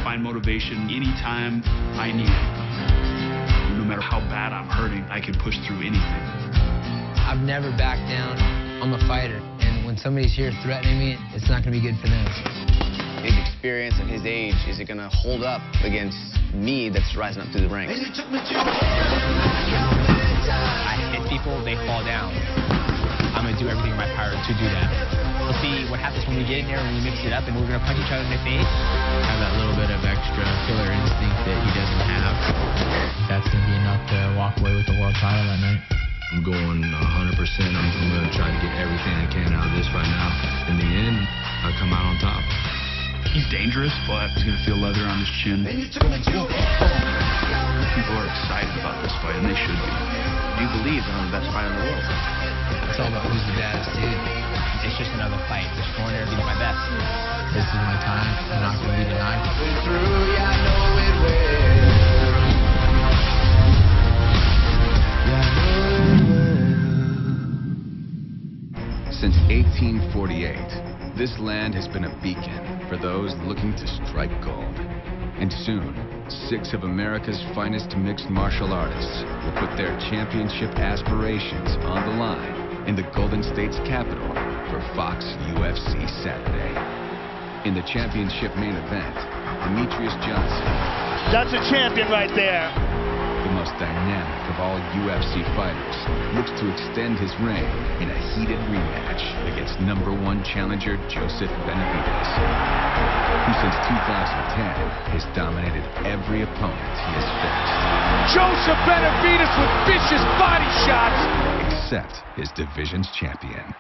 find motivation anytime I need it. No matter how bad I'm hurting, I can push through anything. I've never backed down. I'm a fighter, and when somebody's here threatening me, it's not going to be good for them. His experience at his age, is it going to hold up against me that's rising up through the ranks? I hit people, they fall down. I'm going to do everything in my power to do that. We'll see what happens when we get in there and we mix it up, and we're going to punch each other in the face. Have that little bit of extra killer instinct that he doesn't have. That's going to be enough to walk away with the world title that night. I'm going 100%. I'm going to try to get everything I can out of this right now. In the end, I'll come out on top. He's dangerous, but he's going to feel leather on his chin. People are excited about this fight, and they should be. You believe that I'm the best fighter in the world. It's all about who's the baddest dude. It's just another fight. Just going there and being my best. This is my time. I'm not going to be denied. Since 1848, this land has been a beacon for those looking to strike gold. And soon, 6 of America's finest mixed martial artists will put their championship aspirations on the line in the Golden State's capital for Fox UFC Saturday. In the championship main event, Demetrious Johnson. That's a champion right there. The most dynamic of all UFC fighters, looks to extend his reign in a heated rematch against #1 challenger Joseph Benavidez, who since 2010 has dominated every opponent he has faced. Joseph Benavidez with vicious body shots. Except his division's champion.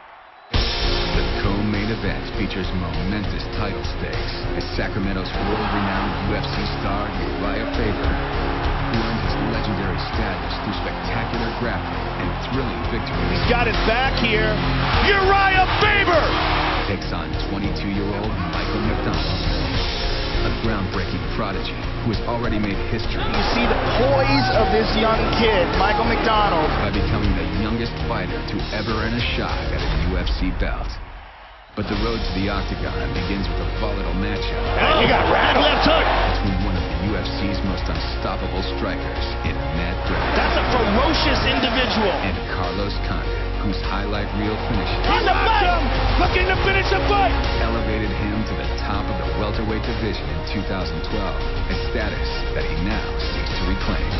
The co-main event features momentous title stakes as Sacramento's world-renowned UFC star Urijah Faber, who earned his legendary status through spectacular grappling and thrilling victories. He's got it back here. Urijah Faber takes on 22-year-old McDonald, a groundbreaking prodigy who has already made history. You see the poise of this young kid, McDonald, by becoming the youngest fighter to ever earn a shot at a UFC belt. But the road to the octagon begins with a volatile matchup. He got rattled. Left hook. Between one of the UFC's most unstoppable strikers in Matt Brown. That's a ferocious individual. And Carlos Condit, whose highlight reel finishes On the bottom, looking to finish the fight. elevated him to the top of the welterweight division in 2012, a status that he now seeks to reclaim.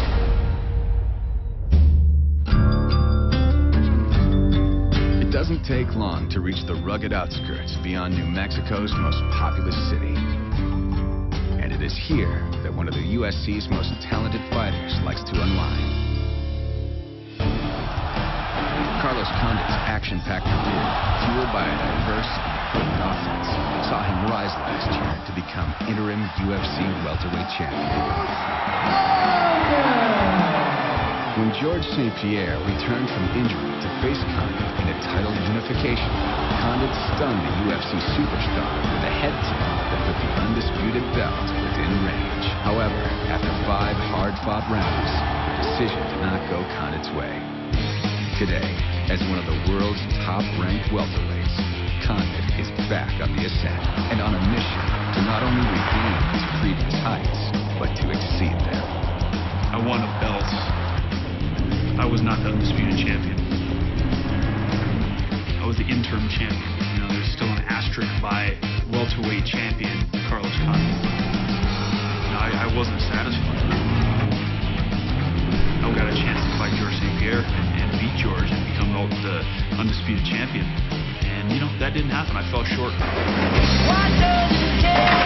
It doesn't take long to reach the rugged outskirts beyond New Mexico's most populous city. And it is here that one of the USC's most talented fighters likes to unwind. Carlos Condit's action-packed career, fueled by a diverse and potent offense, saw him rise last year to become interim UFC welterweight champion. When George St. Pierre returned from injury to face Condit in a title unification, Condit stunned the UFC superstar with a head kick that put the undisputed belt within range. However, after 5 hard-fought rounds, the decision did not go Condit's way. Today, as one of the world's top-ranked welterweights, Condit is back on the ascent and on a mission to not only regain his previous heights, but to exceed them. I won a belt. I was not the undisputed champion. I was the interim champion. You know, there's still an asterisk by welterweight champion Carlos Condit. You know, I wasn't satisfied. I got a chance to fight George St. Pierre and beat George and become the undisputed champion. And, you know, that didn't happen. I fell short. Why does it care?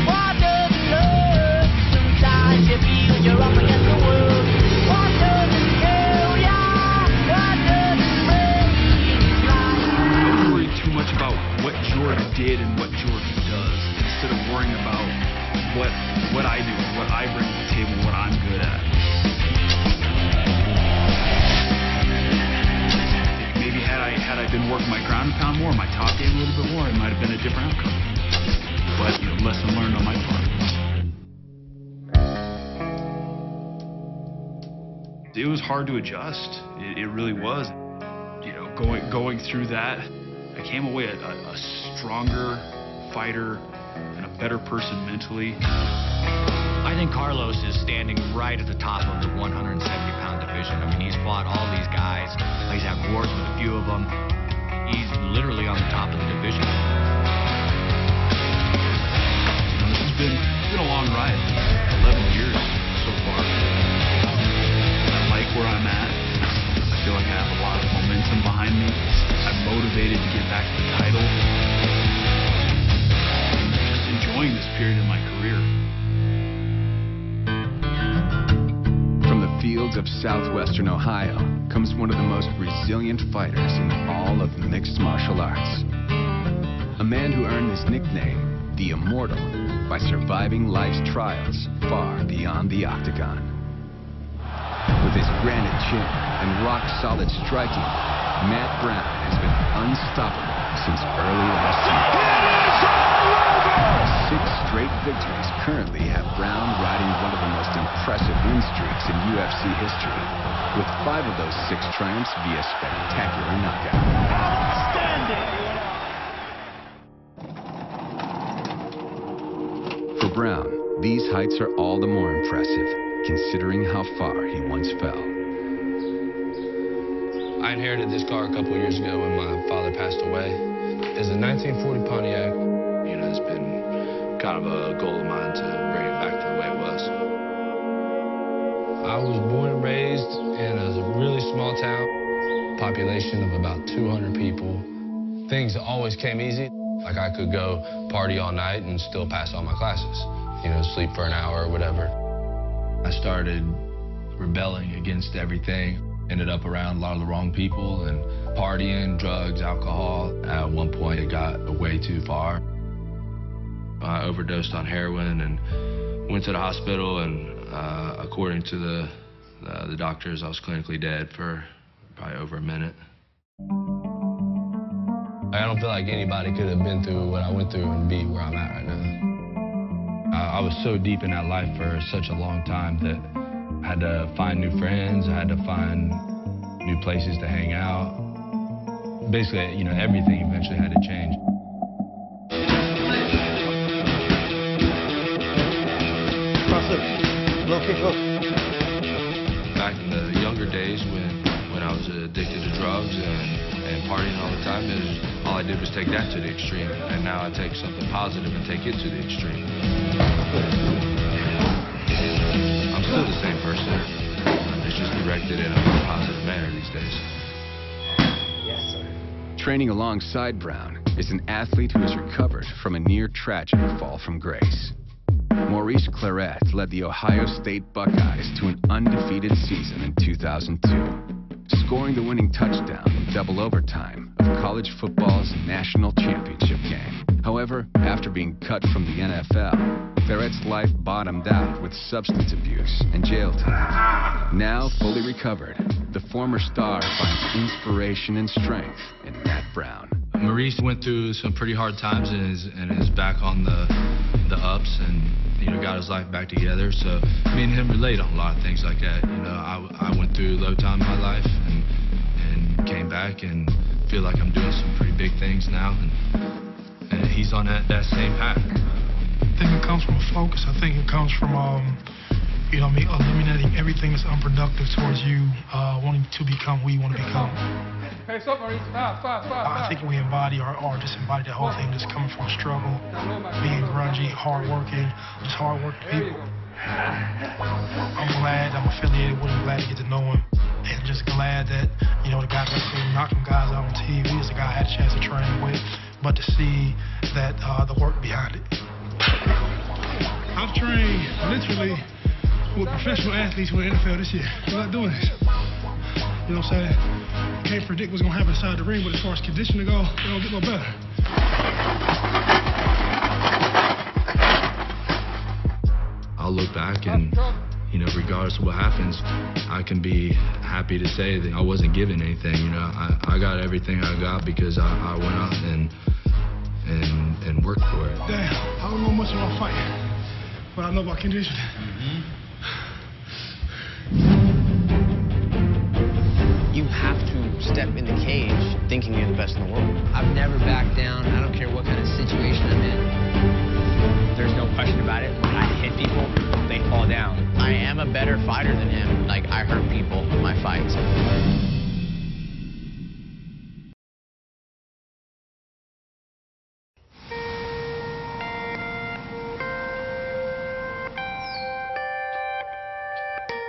Why does it love? Sometimes you feel you're up against the world. Why does it kill ya? Why does it break you right? I worry too much about what George did and what George does instead of worrying about what I do, what I bring to the table, what I'm good at. Maybe had I been working my ground and pound more, my top game a little bit more, it might have been a different outcome. But, you know, lesson learned on my part. It was hard to adjust. It really was. You know, going through that, I came away a stronger fighter, and a better person mentally. I think Carlos is standing right at the top of the 170-pound division. I mean, he's fought all these guys. He's had wars with a few of them. He's literally on the top of the division. This has been a long ride, 11 years so far. I like where I'm at. I feel like I have a lot of momentum behind me. I'm motivated to get back to the title. Just enjoying this period in my career. From the fields of southwestern Ohio comes one of the most resilient fighters in all of mixed martial arts. A man who earned his nickname, the Immortal, by surviving life's trials far beyond the octagon. With his granite chin and rock-solid striking, Matt Brown has been unstoppable since early last year. 6 straight victories currently have Brown riding one of the most impressive win streaks in UFC history, with 5 of those 6 triumphs via spectacular knockout. Outstanding! For Brown, these heights are all the more impressive, considering how far he once fell. I inherited this car a couple of years ago when my father passed away. It's a 1940 Pontiac. You know, it's been kind of a goal of mine to bring it back to the way it was. I was born and raised in a really small town, population of about 200 people. Things always came easy. Like I could go party all night and still pass all my classes. You know, sleep for an hour or whatever. I started rebelling against everything. Ended up around a lot of the wrong people and partying, drugs, alcohol. At one point, it got way too far. I overdosed on heroin and went to the hospital, and according to the doctors, I was clinically dead for probably over a minute. I don't feel like anybody could have been through what I went through and be where I'm at right now. I was so deep in that life for such a long time that I had to find new friends, I had to find new places to hang out. Basically, you know, everything eventually had to change. Back in the younger days when I was addicted to drugs and partying all the time, all I did was take that to the extreme. And now I take something positive and take it to the extreme. I'm still the same person. It's just directed in a more positive manner these days. Yes, sir. Training alongside Brown is an athlete who has recovered from a near-tragic fall from grace. Maurice Claret led the Ohio State Buckeyes to an undefeated season in 2002, scoring the winning touchdown in double overtime of college football's national championship game. However, after being cut from the NFL, Claret's life bottomed out with substance abuse and jail time. Now fully recovered, the former star finds inspiration and strength in Matt Brown. Maurice went through some pretty hard times and is back on the ups and, you know, got his life back together. So me and him relate on a lot of things like that. You know, I went through a low time in my life and came back and feel like I'm doing some pretty big things now. And he's on that same path. I think it comes from a focus. I think it comes from, you know, me eliminating everything that's unproductive towards you wanting to become who you want to become. Hey, stop, Maurice. Stop. I think we embody or just embody that whole thing, just coming from a struggle, being grungy, hardworking, just hardworking people. I'm glad I'm affiliated with him, glad to get to know him, and just glad that, you know, the guy that's been knocking guys out on TV is the guy I had a chance to train with, but to see that the work behind it. I've trained literally with professional athletes with the NFL this year. I'm not doing this. You know what I'm saying? Can't predict what's going to happen inside the ring, but as far as conditioning go, it don't get no better. I'll look back and, you know, regardless of what happens, I can be happy to say that I wasn't given anything. You know, I got everything I got because I went out and worked for it. Damn, I don't know much about fighting, but I know about conditioning. You have to step in the cage thinking you're the best in the world. I've never backed down. I don't care what kind of situation I'm in. there's no question about it. When I hit people, they fall down. I am a better fighter than him. Like, I hurt people in my fights.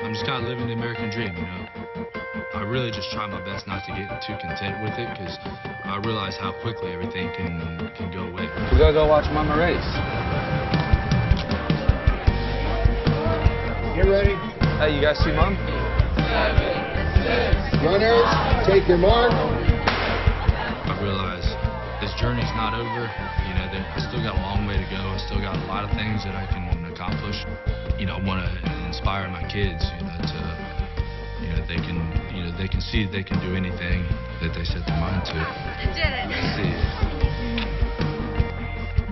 I'm just kind of living the American dream, you know. I really just try my best not to get too content with it, because I realize how quickly everything can go away. We gotta go watch Mama race. Get ready. Hey, you guys see Mom? Runners, take your mark. I realize this journey's not over. You know, I still got a long way to go. I still got a lot of things that I can accomplish. You know, I want to inspire my kids, you know, to, you know, they can see they can do anything that they set their mind to. I did it. See.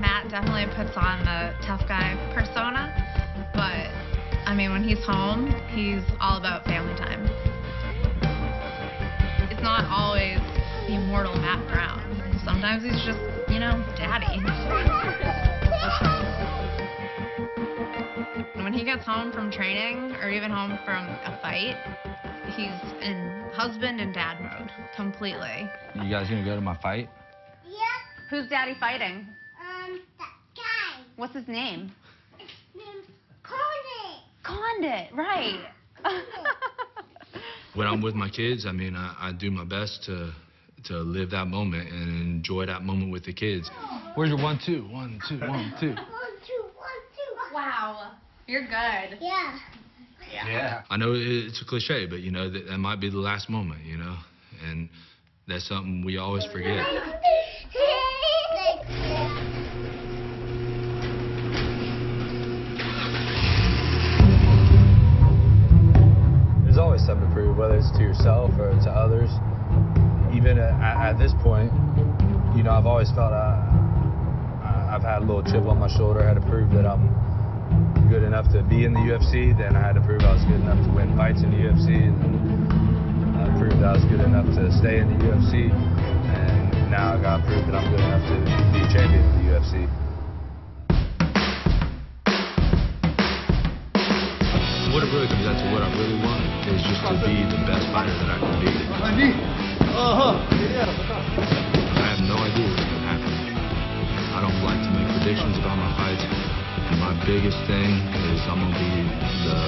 Matt definitely puts on the tough guy persona, but I mean, when he's home, he's all about family time. It's not always the immortal Matt Brown. Sometimes he's just, you know, daddy. When he gets home from training, or even home from a fight, he's in husband and dad mode, completely. You guys gonna go to my fight? Yeah. Who's daddy fighting? That guy. What's his name? His name's Condit. Condit, right. When I'm with my kids, I mean, I do my best to live that moment and enjoy that moment with the kids. Where's your 1, 2? 1, 2, 1, 2. 1, 2, 1, 2. Wow, you're good. Yeah. Yeah. I know it's a cliche, but, you know, that might be the last moment, you know, and that's something we always forget. There's always something to prove, whether it's to yourself or to others. Even at this point, you know, I've always felt I've had a little chip on my shoulder. I had to prove that I'm good enough to be in the UFC. Then I had to prove I was good enough to win fights in the UFC. And then I proved I was good enough to stay in the UFC. And now I got to prove that I'm good enough to be champion of the UFC. What it really comes down to, what I really want, is just to be the best fighter that I can be. I have no idea what's going to happen. I don't like to make predictions about my fights. And my biggest thing is I'm going to be the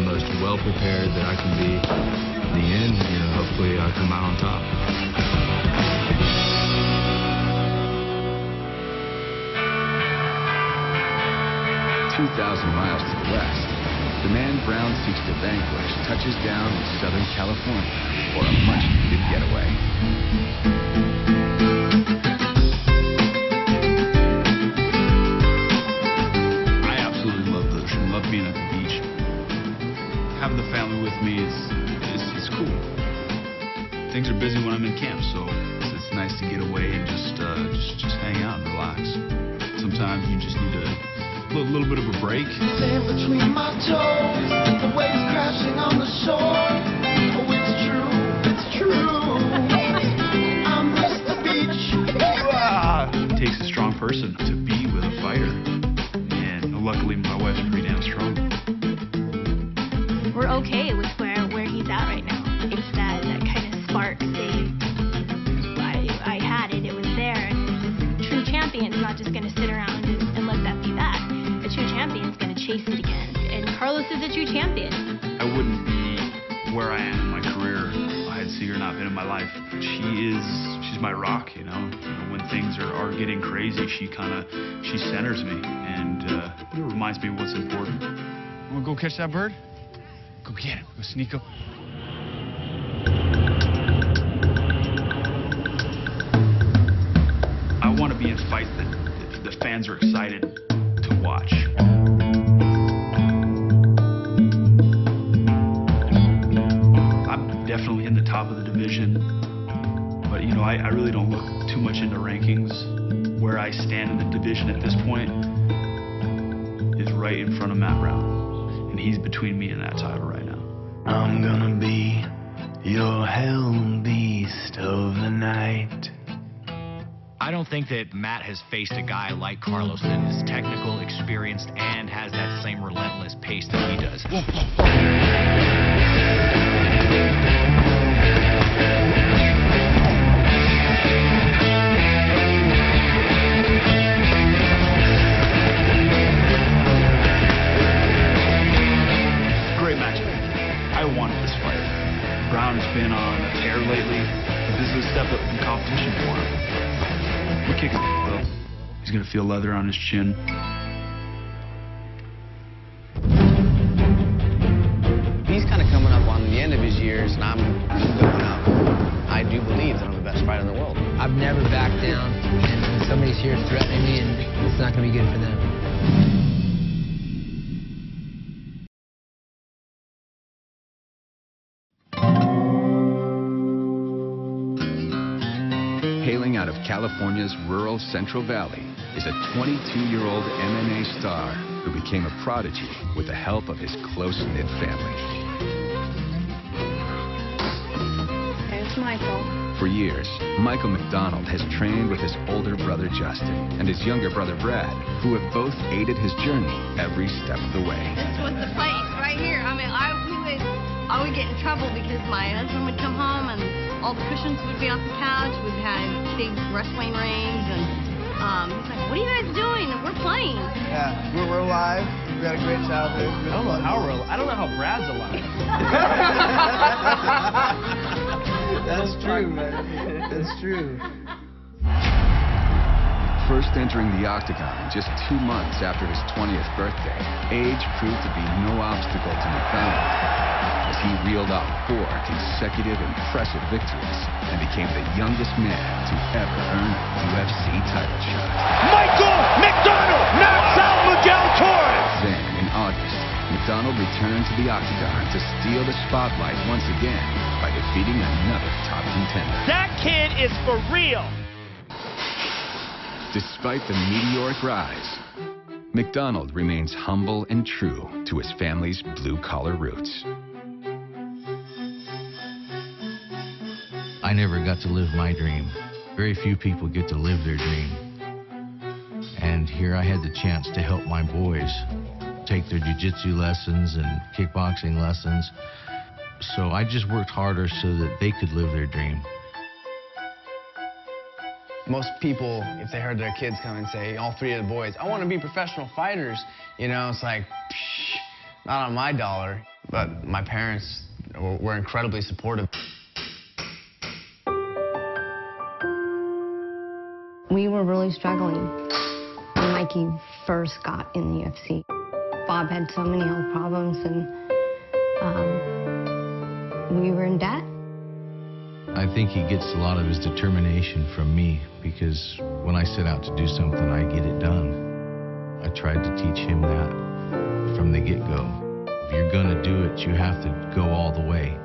most well-prepared that I can be. In the end, you know, hopefully I come out on top. 2,000 miles to the west, the man Brown seeks to vanquish touches down in Southern California for a much-needed getaway. I absolutely love the ocean. Love being at the beach. Having the family with me is cool. Things are busy when I'm in camp, so it's nice to get away and just hang out and relax. Sometimes you just need a little bit of a break. Sand between my toes, the waves crashing on the shore. Oh, it's true, I miss the beach. It takes a strong person to be with a fighter, and luckily my wife's pretty damn strong. We're okay with where he's at right now. It's that kind of spark thing. I had it was there. True champion's not just going to sit around and let that be that. A true champion's going to chase it again. And Carlos is a true champion. I wouldn't be where I am in my career if I had Seeger not been in my life. She's my rock, you know. When things are getting crazy, she centers me, and it reminds me of what's important. Wanna go catch that bird? Go get him. Go sneak up. I want to be in fights that the fans are excited to watch. I'm definitely in the top of the division, but you know, I really don't look too much into rankings. Where I stand in the division at this point is right in front of Matt Brown, and he's between me and that title right now. I'm gonna be your hell beast of the night. I don't think that Matt has faced a guy like Carlos that is technical, experienced, and has that same relentless pace that he does. Great match. I wanted this fight. Brown has been on a tear lately. This is a step up in competition for him. We'll kick his though. He's gonna feel leather on his chin. He's kind of coming up on the end of his years, and I'm going up. I do believe that I'm the best fighter in the world. I've never backed down, and when somebody's here threatening me, and it's not going to be good for them. Hailing out of California's rural Central Valley is a 22-year-old MMA star who became a prodigy with the help of his close-knit family. There's Michael. For years, Michael McDonald has trained with his older brother Justin and his younger brother Brad, who have both aided his journey every step of the way. This was the place right here. I mean, I would get in trouble because my husband would come home and all the cushions would be off the couch. We've had big wrestling rings, and he's like, "What are you guys doing?" And we're playing. Yeah, we're alive. We had a great childhood. I don't know how we're alive. I don't know how Brad's alive. That's true, man. That's true. First entering the octagon just 2 months after his 20th birthday, age proved to be no obstacle to McDonald, as he reeled off 4 consecutive impressive victories and became the youngest man to ever earn a UFC title shot. Michael McDonald knocks out Miguel Torres! Then, in August, McDonald returned to the octagon to steal the spotlight once again by defeating another top contender. That kid is for real! Despite the meteoric rise, McDonald remains humble and true to his family's blue-collar roots. I never got to live my dream. Very few people get to live their dream. And here I had the chance to help my boys take their jiu-jitsu lessons and kickboxing lessons. So I just worked harder so that they could live their dream. Most people, if they heard their kids come and say, all 3 of the boys, I want to be professional fighters, you know, it's like, psh, not on my dollar. But my parents were incredibly supportive. We were really struggling when Mikey first got in the UFC. Bob had so many health problems, and we were in debt. I think he gets a lot of his determination from me, because when I set out to do something, I get it done. I tried to teach him that from the get-go. If you're gonna do it, you have to go all the way.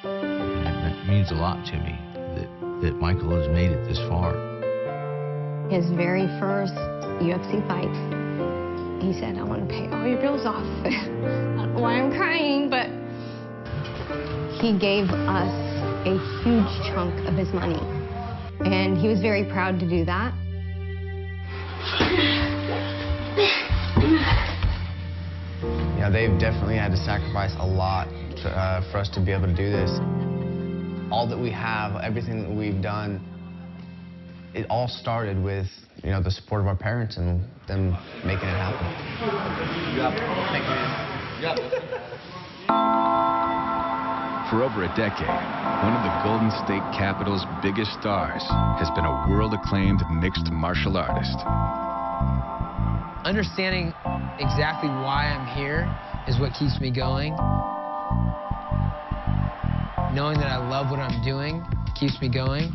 And that means a lot to me, that Michael has made it this far. His very first UFC fight, he said, I want to pay all your bills off. I don't know why I'm crying, but he gave us a huge chunk of his money. And he was very proud to do that. Yeah, they've definitely had to sacrifice a lot for us to be able to do this. All that we have, everything that we've done, it all started with, you know, the support of our parents and them making it happen. For over a decade, one of the Golden State Capital's biggest stars has been a world-acclaimed mixed martial artist. Understanding exactly why I'm here is what keeps me going. Knowing that I love what I'm doing keeps me going.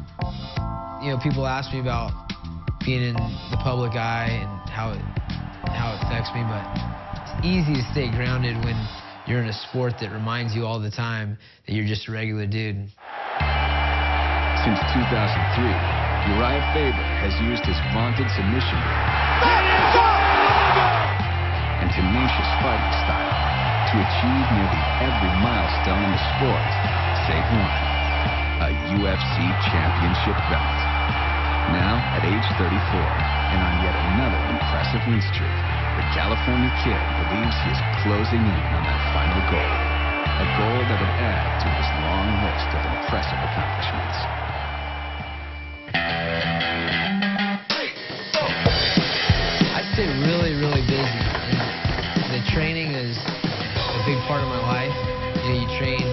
You know, people ask me about being in the public eye and how it affects me, but it's easy to stay grounded when you're in a sport that reminds you all the time that you're just a regular dude. Since 2003, Urijah Faber has used his vaunted submission and tenacious fighting style to achieve nearly every milestone in the sport, save one, a UFC championship belt. at age 34, and on yet another impressive win streak, the California Kid believes he is closing in on that final goal. A goal that would add to his long list of impressive accomplishments. I stay really, really busy. And the training is a big part of my life. You know, you train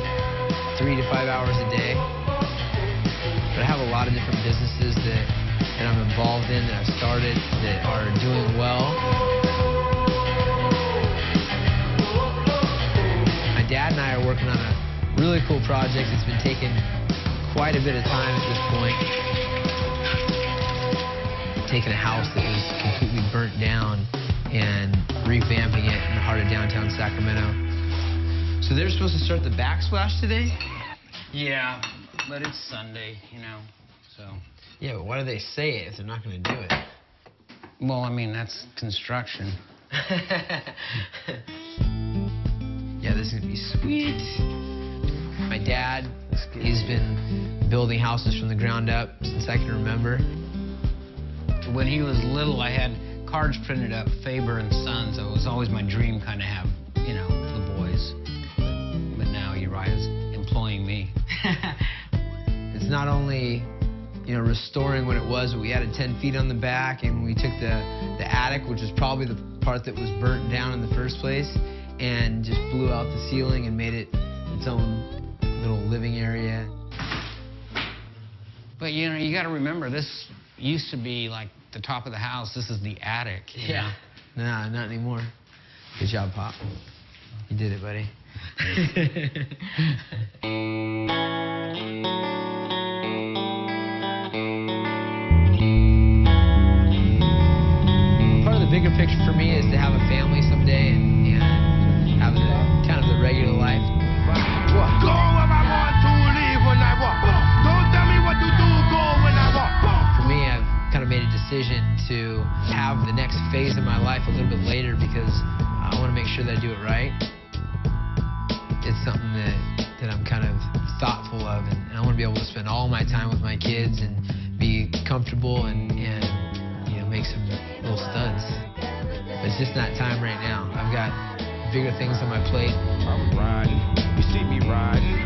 3 to 5 hours a day. But I have a lot of different businesses that I'm involved in, that I've started, that are doing well. My dad and I are working on a really cool project. It's been taking quite a bit of time at this point. Taking a house that was completely burnt down and revamping it in the heart of downtown Sacramento. So they're supposed to start the backsplash today? Yeah, but it's Sunday, you know, so. Yeah, but why do they say it if they're not going to do it? Well, I mean, that's construction. Yeah, this is going to be sweet. My dad, he's been building houses from the ground up since I can remember. When he was little, I had cards printed up, Faber and Sons. So it was always my dream kind of have, you know, the boys. But now Urijah's employing me. It's not only, you know, restoring what it was, but we added 10 feet on the back, and we took the attic, which was probably the part that was burnt down in the first place, and just blew out the ceiling and made it its own little living area. But, you know, you got to remember, this used to be like the top of the house. This is the attic. Yeah. Nah, not anymore. Good job, Pop. You did it, buddy. Part of the bigger picture for me is to have a family someday and have kind of the regular life. Go where I want to, leave when I walk. Don't tell me what to do, go when I walk. For me, I've kind of made a decision to have the next phase of my life a little bit later because I want to make sure that I do it right. It's something that I'm kind of thoughtful of, and I want to be able to spend all my time with my kids and be comfortable and you know, make some little studs. But it's just not time right now. I've got bigger things on my plate. I'm riding, you see me riding.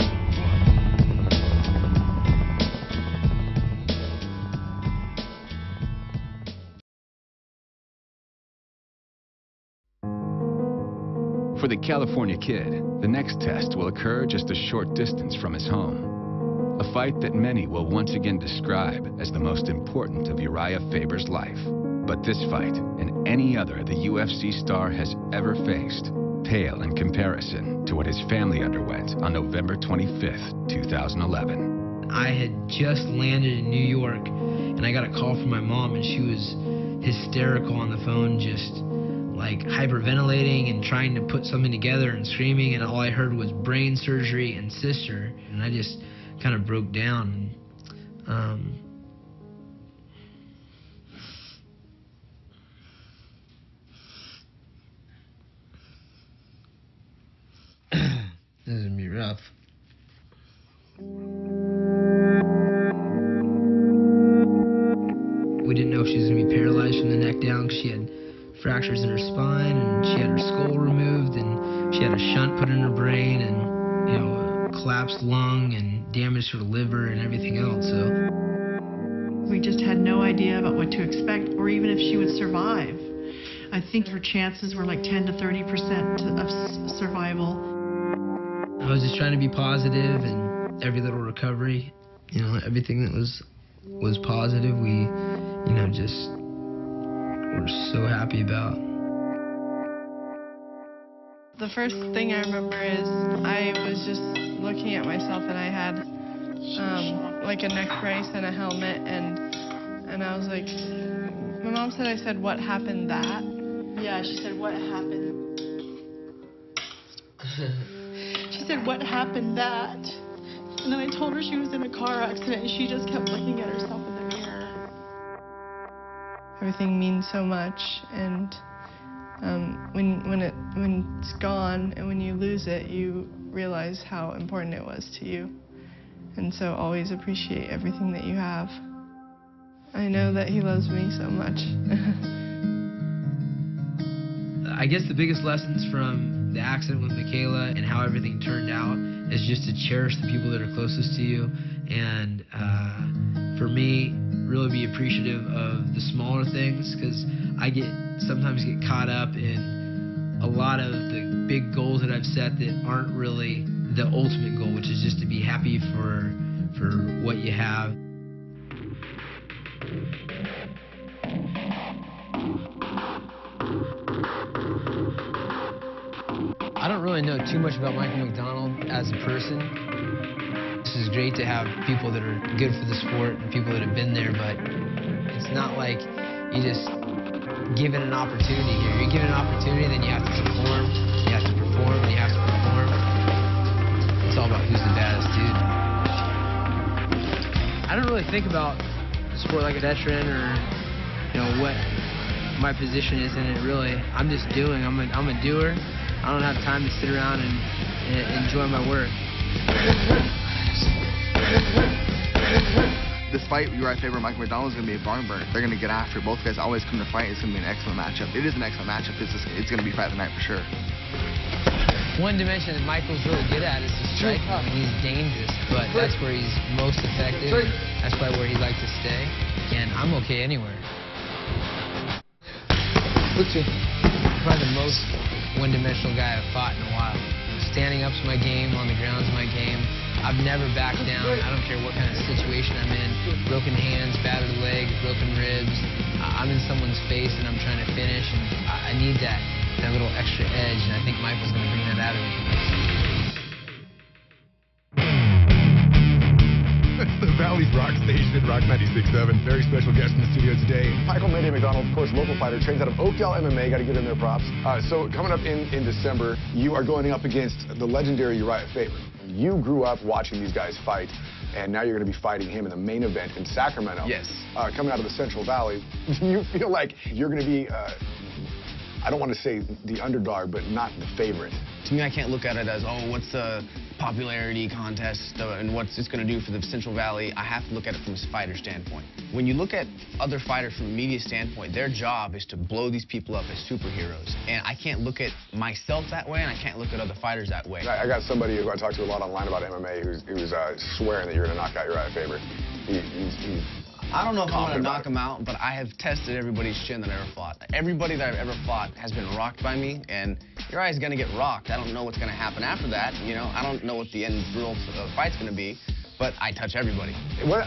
For the California Kid, the next test will occur just a short distance from his home. A fight that many will once again describe as the most important of Urijah Faber's life. But this fight, and any other the UFC star has ever faced, pale in comparison to what his family underwent on November 25th, 2011. I had just landed in New York, and I got a call from my mom, and she was hysterical on the phone, just like hyperventilating and trying to put something together and screaming, and all I heard was brain surgery and sister, and I just kind of broke down. This is gonna be rough. We didn't know if she was gonna be paralyzed from the neck down because she had fractures in her spine, and she had her skull removed, and she had a shunt put in her brain, and, you know, a collapsed lung and damage to her liver and everything else. So we just had no idea about what to expect, or even if she would survive. I think her chances were like 10 to 30% of survival. I was just trying to be positive, and every little recovery, you know, everything that was positive, we, you know, just were so happy about. The first thing I remember is I was just looking at myself, and I had like a neck brace and a helmet, and I was like, my mom said, I said, what happened that? Yeah, she said, what happened? She said, what happened that? And then I told her she was in a car accident, and she just kept looking at herself in the mirror. Everything means so much, and when it's gone and when you lose it, you realize how important it was to you. And so always appreciate everything that you have. I I know that he loves me so much. I guess the biggest lessons from the accident with Michaela and how everything turned out is just to cherish the people that are closest to you, and for me, really be appreciative of the smaller things, because I sometimes get caught up in a lot of the big goals that I've set that aren't really the ultimate goal, which is just to be happy for what you have. I don't really know too much about Michael McDonald as a person. This is great to have people that are good for the sport and people that have been there, but it's not like you just given an opportunity here. You're given an opportunity, then you have to perform, you have to perform, and you have to perform. It's all about who's the baddest dude. I don't really think about the sport like a veteran or, what my position is in it, really. I'm just doing. I'm a doer. I don't have time to sit around and enjoy my work. This fight, Urijah Faber and Michael McDonald, is going to be a barn burner. They're going to get after it. Both guys always come to fight. It's going to be an excellent matchup. It is an excellent matchup. It's going to be fight of the night for sure. One dimension that Michael's really good at is to strike. I mean, he's dangerous, but that's where he's most effective. That's probably where he'd like to stay, and I'm okay anywhere. Probably the most one-dimensional guy I've fought in a while. Standing up's my game, on the ground's my game. I've never backed down. I don't care what kind of situation I'm in. Broken hands, battered legs, broken ribs. I'm in someone's face and I'm trying to finish, and I need that little extra edge, and I think Michael's going to bring that out of me. The Valley's Rock Station, Rock 96.7. Very special guest in the studio today. Michael McDonald, of course, local fighter, trains out of Oakdale MMA. Got to give him their props. So coming up in December, you are going up against the legendary Urijah Faber. You grew up watching these guys fight, and now you're going to be fighting him in the main event in Sacramento. Yes. Coming out of the Central Valley. Do you feel like you're going to be, I don't want to say the underdog, but not the favorite? To me, I can't look at it as, oh, what's the popularity contest and what's this going to do for the Central Valley. I have to look at it from a fighter standpoint. When you look at other fighters from a media standpoint, their job is to blow these people up as superheroes. And I can't look at myself that way, and I can't look at other fighters that way. I got somebody who I talk to a lot online about MMA who's swearing that you're going to knock out Urijah Faber. I don't know if I'm going to knock him out, but I have tested everybody's chin that I ever fought. Everybody that I've ever fought has been rocked by me, and Urijah's going to get rocked. I don't know what's going to happen after that. I don't know what the end result of the fight's going to be, but I touch everybody.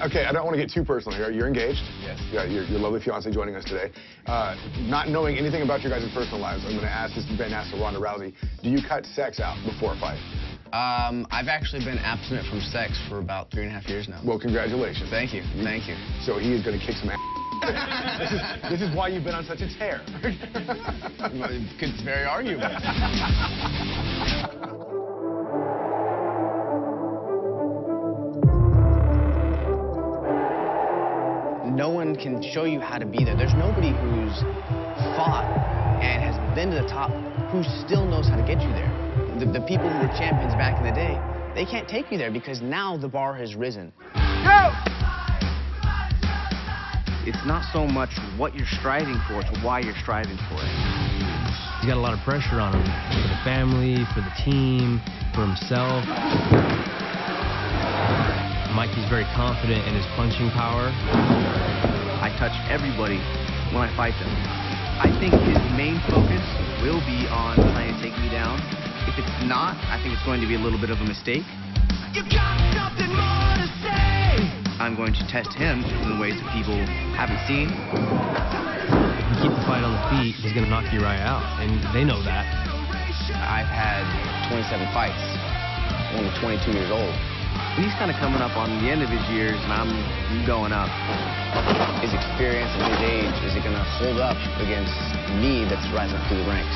Okay, I don't want to get too personal here. You're engaged. Yes. Yeah, your lovely fiance joining us today. Not knowing anything about your guys' personal lives, I'm going to ask this. Ben asked Ronda Rousey, do you cut sex out before a fight? I've actually been abstinent from sex for about 3.5 years now. Well, congratulations. Thank you. Thank you. So he is going to kick some ass. This is why you've been on such a tear. It's very arguable. No one can show you how to be there. There's nobody who's fought and has been to the top who still knows how to get you there. The people who were champions back in the day, they can't take you there because now the bar has risen. Go! It's not so much what you're striving for, it's why you're striving for it. He's got a lot of pressure on him, for the family, for the team, for himself. Mikey's very confident in his punching power. I touch everybody when I fight them. I think his main focus will be on trying to take me down. If it's not, I think it's going to be a little bit of a mistake. You got something more to say. I'm going to test him in ways that people haven't seen. If you keep the fight on the feet, he's going to knock Urijah out, and they know that. I've had 27 fights, only 22 years old. He's kind of coming up on the end of his years, and I'm going up. His experience and his age, is it going to hold up against me that's rising up through the ranks?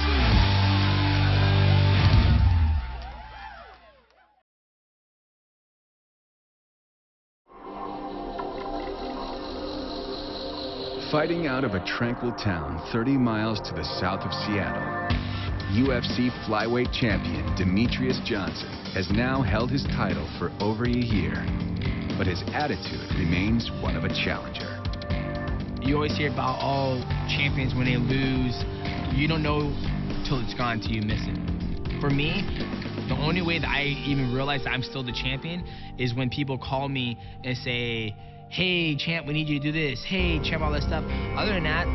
Fighting out of a tranquil town 30 miles to the south of Seattle, UFC flyweight champion Demetrious Johnson has now held his title for over a year, but his attitude remains one of a challenger. You always hear about, oh, champions when they lose. You don't know till it's gone till you miss it. For me, the only way that I even realize that I'm still the champion is when people call me and say, hey, champ, we need you to do this. Hey, champ, all that stuff. Other than that,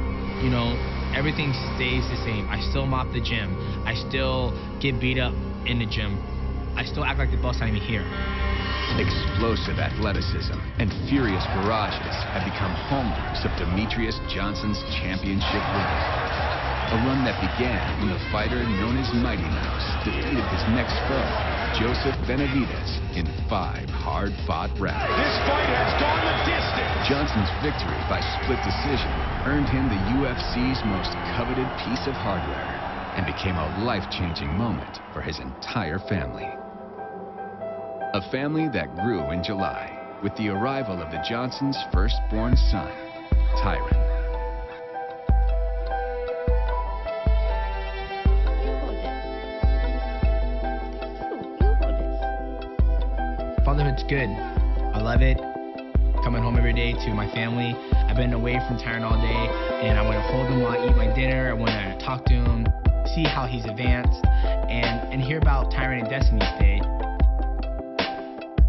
you know, everything stays the same. I still mop the gym. I still get beat up in the gym. I still act like the boss not even here. Explosive athleticism and furious barrages have become hallmarks of Demetrious Johnson's championship run. A run that began when the fighter known as Mighty Mouse defeated his next foe, Joseph Benavidez, in 5 hard-fought rounds. This fight has gone the distance. Johnson's victory by split decision earned him the UFC's most coveted piece of hardware and became a life-changing moment for his entire family. A family that grew in July with the arrival of the Johnsons' firstborn son, Tyron. Fatherhood's good. I love it. Coming home every day to my family. I've been away from Tyron all day, and I want to hold him while I eat my dinner. I want to talk to him, see how he's advanced, and hear about Tyron and Destiny's Day.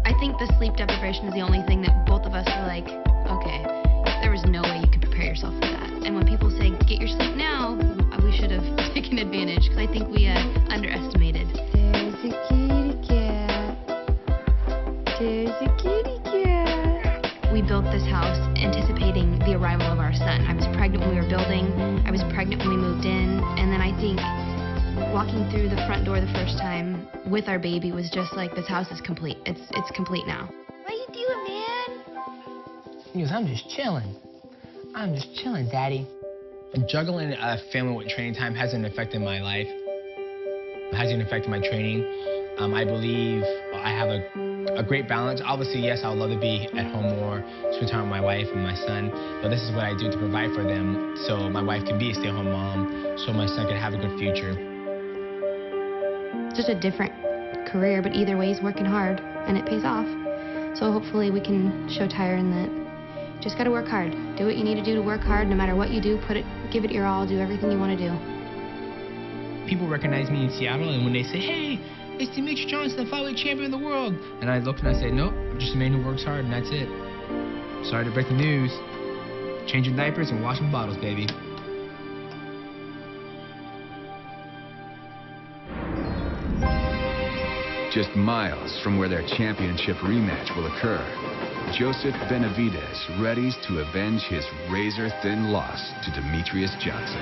I think the sleep deprivation is the only thing that both of us were like, okay, there was no way you could prepare yourself for that. And when people say, get your sleep now, we should have taken advantage, because I think we underestimated. There's a kitty cat. There's a kitty cat. We built this house anticipating the arrival of our son. I was pregnant when we were building. I was pregnant when we moved in. And then I think walking through the front door the first time with our baby was just like, this house is complete. It's complete now. What you doing, man? He goes, I'm just chilling. I'm just chilling, Daddy. Juggling family with training time hasn't affected my life. It hasn't affected my training. I believe I have a great balance. Obviously, yes, I would love to be at home more, spend time with my wife and my son, but this is what I do to provide for them so my wife can be a stay-at-home mom, so my son can have a good future. It's just a different career, but either way, he's working hard, and it pays off. So hopefully we can show Tyron that you just gotta work hard. Do what you need to do to work hard. No matter what you do, give it your all, do everything you want to do. People recognize me in Seattle, and when they say, hey, it's Demetrious Johnson, the flyweight champion of the world, and I look and I say, nope, I'm just a man who works hard, and that's it. Sorry to break the news. Changing diapers and washing bottles, baby. Just miles from where their championship rematch will occur, Joseph Benavidez readies to avenge his razor-thin loss to Demetrious Johnson.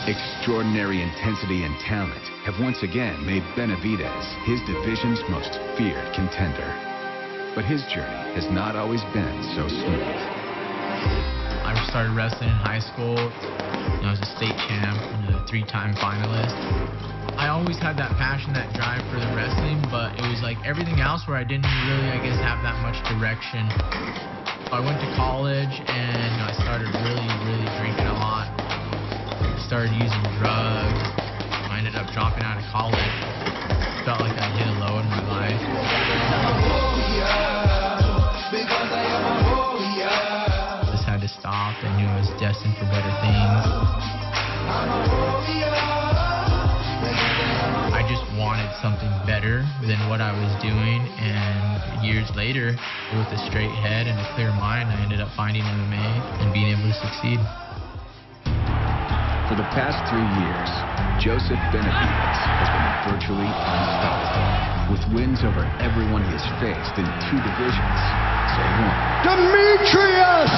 Extraordinary intensity and talent have once again made Benvidez his division's most feared contender. But his journey has not always been so smooth. I started wrestling in high school. I was a state champ and a 3-time finalist. I always had that passion, that drive for the wrestling, but it was like everything else where I didn't really, I guess, have that much direction. I went to college and I started really drinking a lot. Started using drugs. I ended up dropping out of college. Felt like I hit a low in my life. Just had to stop. I knew I was destined for better things. I just wanted something better than what I was doing, and years later, with a straight head and a clear mind, I ended up finding MMA and being able to succeed. For the past 3 years, Joseph Benavidez has been virtually unstoppable, with wins over everyone he has faced in 2 divisions, save one. Demetrious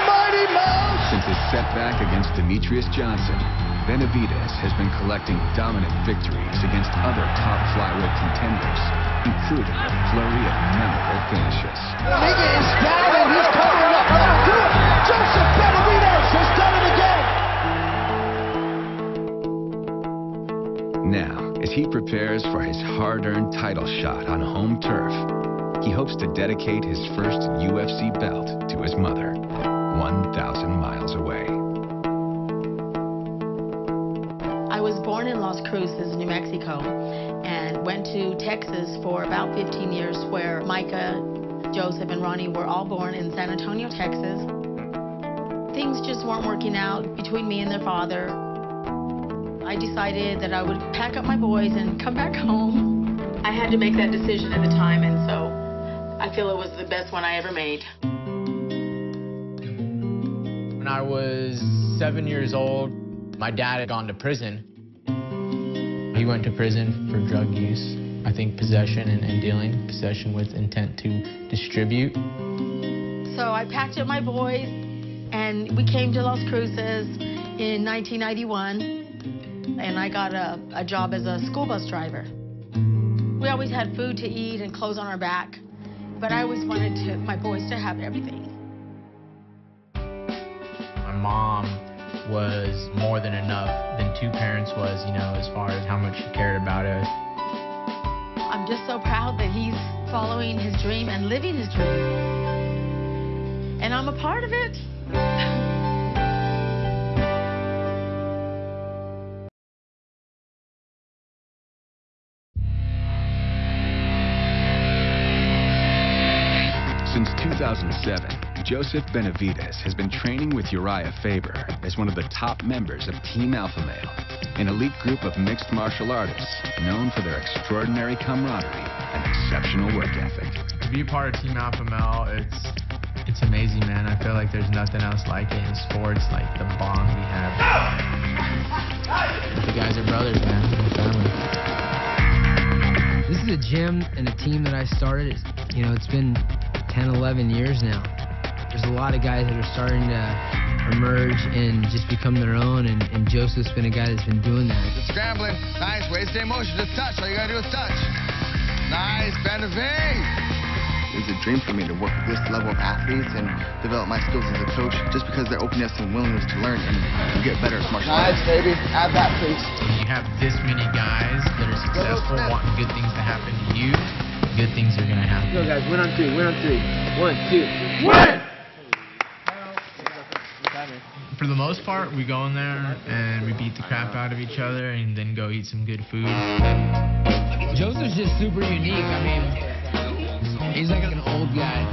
Mighty Mouse! Since his setback against Demetrious Johnson, Benavidez has been collecting dominant victories against other top flyweight contenders, including a flurry of memorable finishes. Omega is down and he's covering up. Do it! Joseph Benavidez has done it again! Now, as he prepares for his hard-earned title shot on home turf, he hopes to dedicate his first UFC belt to his mother, 1,000 miles away. I was born in Las Cruces, New Mexico, and went to Texas for about 15 years, where Micah, Joseph, and Ronnie were all born in San Antonio, Texas. things just weren't working out between me and their father. I decided that I would pack up my boys and come back home. I had to make that decision at the time, and so I feel it was the best one I ever made. When I was 7 years old, my dad had gone to prison. He went to prison for drug use. I think possession and dealing, possession with intent to distribute. So I packed up my boys, and we came to Las Cruces in 1991, and I got a job as a school bus driver. We always had food to eat and clothes on our back, but I always wanted my boys to have everything. My mom was more than enough than two parents was, you know, as far as how much she cared about us. I'm just so proud that he's following his dream and living his dream. And I'm a part of it. Since 2007, Joseph Benavidez has been training with Urijah Faber as one of the top members of Team Alpha Male, an elite group of mixed martial artists known for their extraordinary camaraderie and exceptional work ethic. To be a part of Team Alpha Male, it's amazing, man. I feel like there's nothing else like it in sports, like the bond we have. The guys are brothers, man. We're family. This is a gym and a team that I started. You know, it's been 10, 11 years now. There's a lot of guys that are starting to emerge and just become their own, and Joseph's been a guy that's been doing that. Just scrambling. Nice. Way to stay in motion. Just touch. All you gotta do is touch. Nice. Benvidez. It's a dream for me to work with this level of athletes and develop my skills as a coach just because their openness and willingness to learn and get better at martial arts. Nice, baby. Add that, please. When you have this many guys that are successful, wanting good things to happen to you, good things are going to happen. Go, guys. Win on three. Win on three. 1, 2. Win! For the most part, we go in there and we beat the crap out of each other and then go eat some good food. Joseph's just super unique. I mean, he's like an old guy.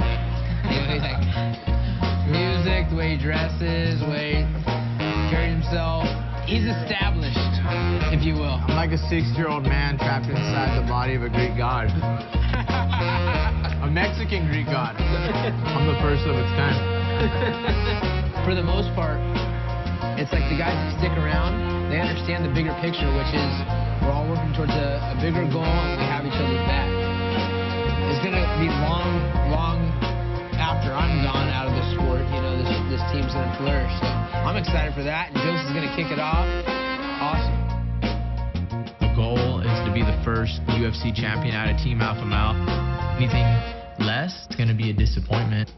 You know, he's like music, the way he dresses, the way he carries himself. He's established, if you will. I'm like a 6-year-old man trapped inside the body of a Greek god. A Mexican Greek god. I'm the first of its kind. For the most part, it's like the guys that stick around, they understand the bigger picture, which is we're all working towards a bigger goal and we have each other's back. It's going to be long after I'm gone out of the sport, you know, this team's going to flourish. So I'm excited for that, and Joseph's going to kick it off. Awesome. The goal is to be the first UFC champion out of Team Alpha Male. Anything less, it's going to be a disappointment.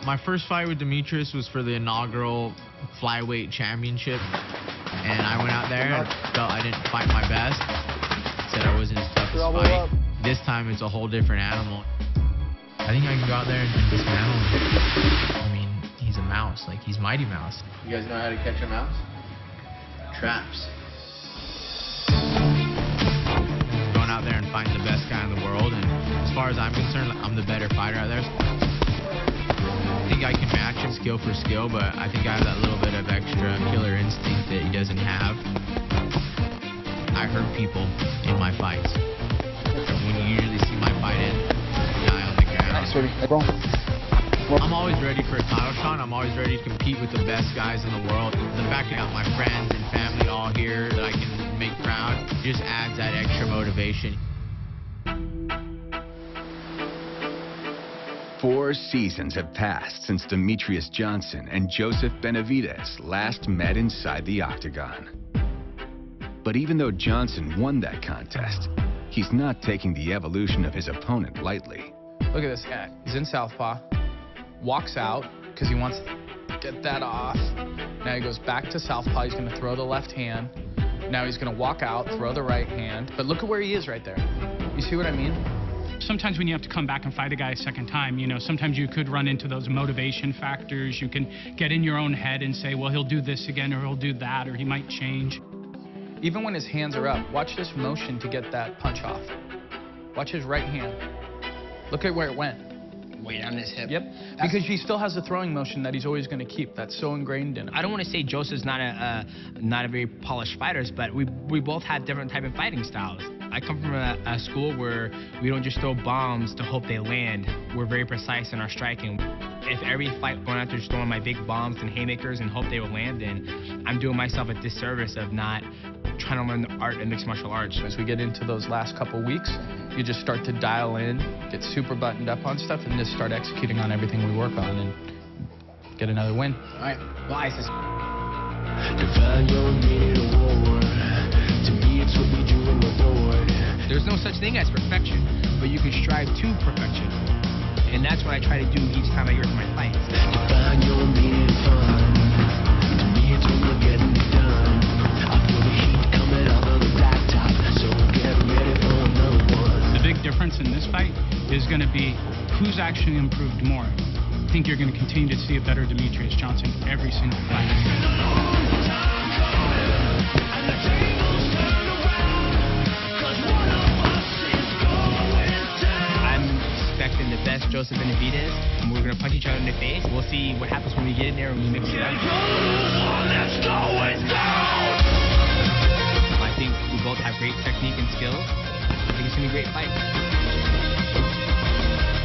My first fight with Demetrious was for the inaugural flyweight championship, and I went out there and felt I didn't fight my best. Said I wasn't his toughest fight. This time it's a whole different animal. I think I can go out there and dismantle him. I mean, he's a mouse, like he's Mighty Mouse. You guys know how to catch a mouse? Traps. Going out there and fighting the best guy in the world, and as far as I'm concerned, I'm the better fighter out there. I think I can match him skill for skill, but I think I have that little bit of extra killer instinct that he doesn't have. I hurt people in my fights. When you usually see my fight in, guy on the ground. Nice, baby. Hey, bro. I'm always ready for a title shot. I'm always ready to compete with the best guys in the world. The fact that I got my friends and family all here that I can make proud just adds that extra motivation. 4 seasons have passed since Demetrious Johnson and Joseph Benavidez last met inside the octagon. But even though Johnson won that contest, he's not taking the evolution of his opponent lightly. Look at this guy. He's in southpaw, walks out because he wants to get that off. Now he goes back to southpaw. He's going to throw the left hand. Now he's going to walk out, throw the right hand. But look at where he is right there. You see what I mean? Sometimes when you have to come back and fight a guy a second time, you know, sometimes you could run into those motivation factors. You can get in your own head and say, well, he'll do this again, or he'll do that, or he might change. Even when his hands are up, watch this motion to get that punch off. Watch his right hand. Look at where it went. Way down his hip. Yep. Because he still has the throwing motion that he's always going to keep. That's so ingrained in him. I don't want to say Joseph's not a very polished fighter, but we both have different type of fighting styles. I come from a school where we don't just throw bombs to hope they land. We're very precise in our striking. If every fight going out there just throwing my big bombs and haymakers and hope they will land, then I'm doing myself a disservice of not trying to learn the art of mixed martial arts. As we get into those last couple weeks, you just start to dial in, get super buttoned up on stuff, and just start executing on everything we work on and get another win. All right, well, ISIS. There's no such thing as perfection, but you can strive to perfection. And that's what I try to do each time I hear from my fights. The big difference in this fight is going to be who's actually improved more. I think you're going to continue to see a better Demetrious Johnson every single fight. The best Joseph Benavidez, and we're gonna punch each other in the face. We'll see what happens when we get in there and we mix it up. I think we both have great technique and skills. I think it's gonna be a great fight.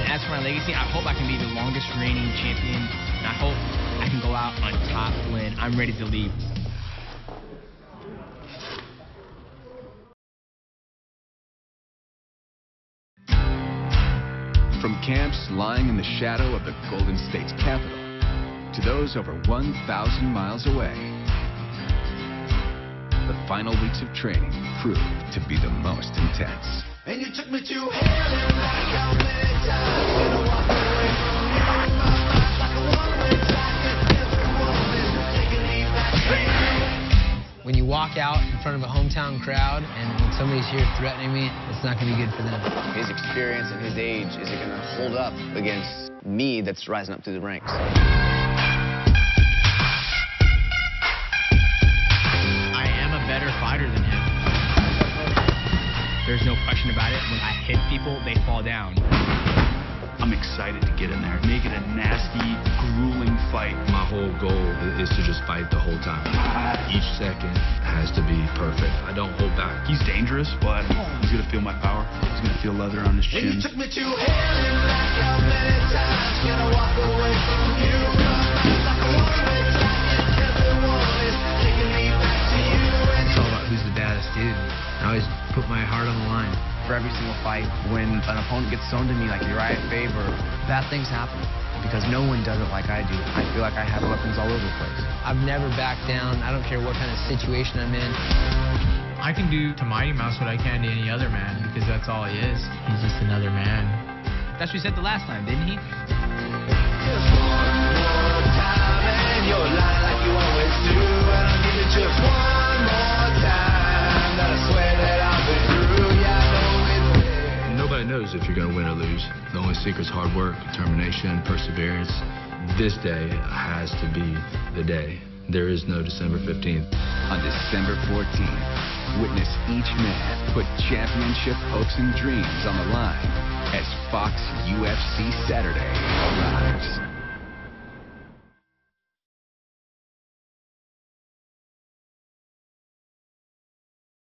And as for my legacy, I hope I can be the longest reigning champion, and I hope I can go out on top when I'm ready to leave. From camps lying in the shadow of the Golden State's capital to those over 1,000 miles away, the final weeks of training proved to be the most intense. And you took me to hell and back how many times can I walk away from you? My mind's like a one-way ticket, every woman taking me back to you. When you walk out in front of a hometown crowd and when somebody's here threatening me, it's not going to be good for them. His experience and his age, is it going to hold up against me that's rising up through the ranks? I am a better fighter than him. There's no question about it. When I hit people, they fall down. I'm excited to get in there, make it a nasty, grueling fight. My whole goal is to just fight the whole time. Each second has to be perfect. I don't hold back. He's dangerous, but he's gonna feel my power. He's gonna feel leather on his And chin. you took me to hell and back how many times can I walk away from you? My mind's like a one-way ticket, everyone is taking me back to you. It's all about who's the baddest dude. I always put my heart on the line. For every single fight, when an opponent gets thrown to me like Urijah Faber, bad things happen because no one does it like I do. I feel like I have weapons all over the place. I've never backed down. I don't care what kind of situation I'm in. I can do to Mighty Mouse what I can to any other man because that's all he is. He's just another man. That's what he said the last time, didn't he? Just one more time and you're lying like you always do. And I'll give you just one more time that I swear that I've been through. Yeah, I know it's Nobody knows if you're going to win or lose. The only secret's hard work, determination, perseverance. This day has to be the day. There is no December 15th. On December 14th, witness each man put championship hopes and dreams on the line as Fox UFC Saturday arrives.